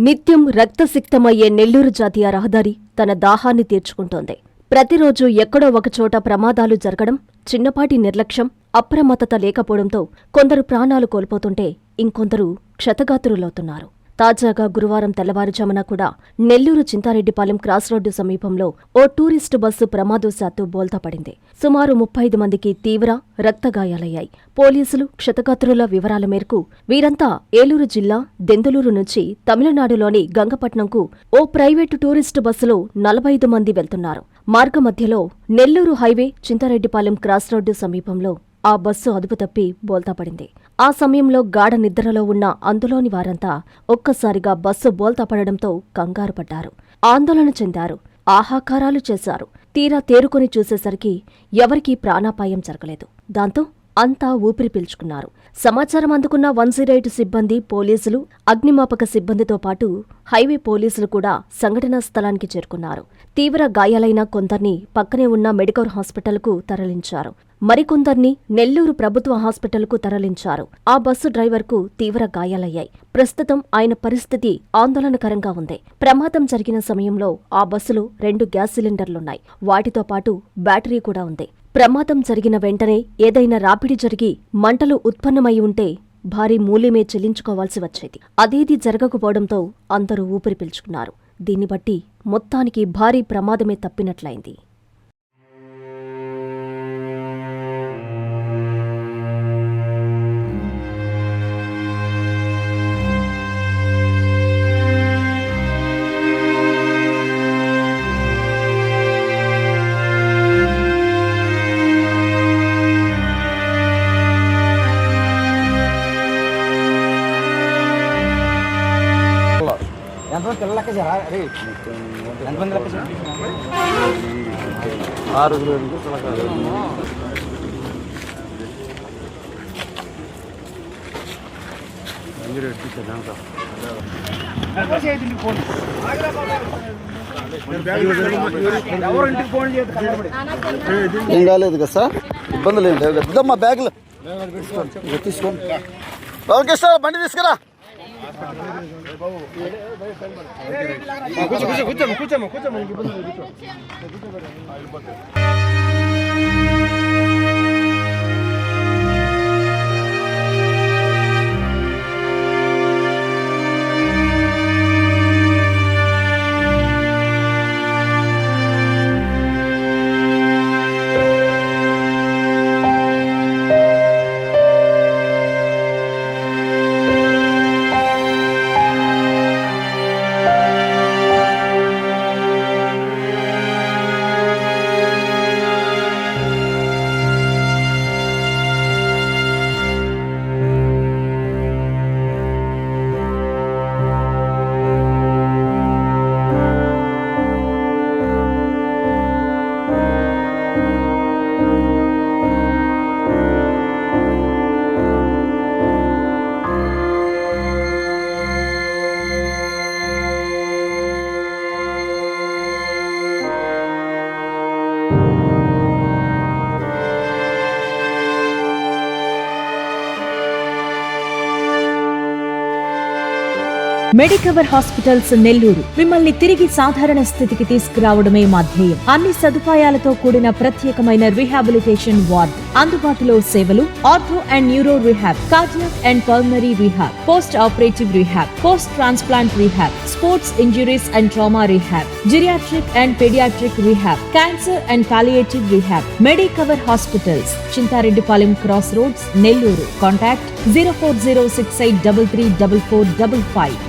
నిత్యం రక్తసిక్తమయ్యే నెల్లూరు జాతీయ రహదారి తన దాహాన్ని తీర్చుకుంటోంది. ప్రతిరోజు ఎక్కడో ఒకచోట ప్రమాదాలు జరగడం, చిన్నపాటి నిర్లక్ష్యం, అప్రమత్తత లేకపోవడంతో కొందరు ప్రాణాలు కోల్పోతుంటే ఇంకొందరు క్షతగాత్రులవుతున్నారు. తాజాగా గురువారం తెల్లవారుజామున కూడా నెల్లూరు చింతారెడ్డిపాలెం క్రాస్ రోడ్డు సమీపంలో ఓ టూరిస్టు బస్సు ప్రమాదవశాత్తు బోల్తాపడింది. సుమారు 35 మందికి తీవ్ర రక్తగాయాలయ్యాయి. పోలీసులు క్షతగాత్రుల వివరాల మేరకు వీరంతా ఏలూరు జిల్లా దెందులూరు నుంచి తమిళనాడులోని గంగపట్నంకు ఓ ప్రైవేటు టూరిస్టు బస్సులో 45 మంది వెళ్తున్నారు. మార్గమధ్యలో Nellore highway Chintareddypalem cross road సమీపంలో ఆ బస్సు అదుపు తప్పి బోల్తాపడింది. ఆ సమయంలో గాఢ నిద్రలో ఉన్న అందులోని వారంతా ఒక్కసారిగా బస్సు బోల్తాపడడంతో కంగారు పడ్డారు, ఆందోళన చెందారు, ఆహాకారాలు చేశారు. తీరా తేరుకొని చూసేసరికి ఎవరికీ ప్రాణాపాయం జరగలేదు. దాంతో అంతా ఊపిరి పీల్చుకున్నారు. సమాచారం అందుకున్న 108 సిబ్బంది, పోలీసులు, అగ్నిమాపక సిబ్బందితో పాటు హైవే పోలీసులు కూడా సంఘటనా స్థలానికి చేరుకున్నారు. తీవ్ర గాయాలైన కొందర్ని పక్కనే ఉన్న మెడికల్ హాస్పిటల్కు తరలించారు. మరికొందర్ని నెల్లూరు ప్రభుత్వ హాస్పిటల్కు తరలించారు. ఆ బస్సు డ్రైవర్కు తీవ్ర గాయాలయ్యాయి. ప్రస్తుతం ఆయన పరిస్థితి ఆందోళనకరంగా ఉంది. ప్రమాదం జరిగిన సమయంలో ఆ బస్సులో 2 గ్యాస్ సిలిండర్లున్నాయి. వాటితో పాటు బ్యాటరీ కూడా ఉంది. ప్రమాదం జరిగిన వెంటనే ఏదైనా రాపిడి జరిగి మంటలు ఉత్పన్నమై ఉంటే భారీ మూల్యమే చెల్లించుకోవాల్సి వచ్చేది. అదేదీ జరగకపోవడంతో అందరూ ఊపిరి పీల్చుకున్నారు. దీన్ని బట్టి మొత్తానికి భారీ ప్రమాదమే తప్పినట్లయింది. ఎంతమంది లెక్క సార్? ఎంతమంది లెక్క సార్? 6 ఏం కాలేదు కదా సార్? ఇబ్బందులు ఏం లేవు కదా? మా బ్యాగులు తీసుకోండి. ఓకే సార్, బండి తీసుకురా. మెడికవర్ హాస్పిటల్స్ నెల్లూరు మిమ్మల్ని తిరిగి సాధారణ స్థితికి తీసుకురావడమే మా ధ్యేయం. అన్ని సదుపాయాలతో కూడిన ప్రత్యేకమైన రీహాబిలిటేషన్ వార్డ్, అందుబాటులో సేవలు ortho and neuro rehab, cardiac and pulmonary rehab, post operative rehab, post transplant rehab, sports injuries and trauma rehab, geriatric and paediatric rehab, cancer and palliative rehab. Medicover hospitals, Chintareddypalem cross roads, Nellore. Contact 040683344555.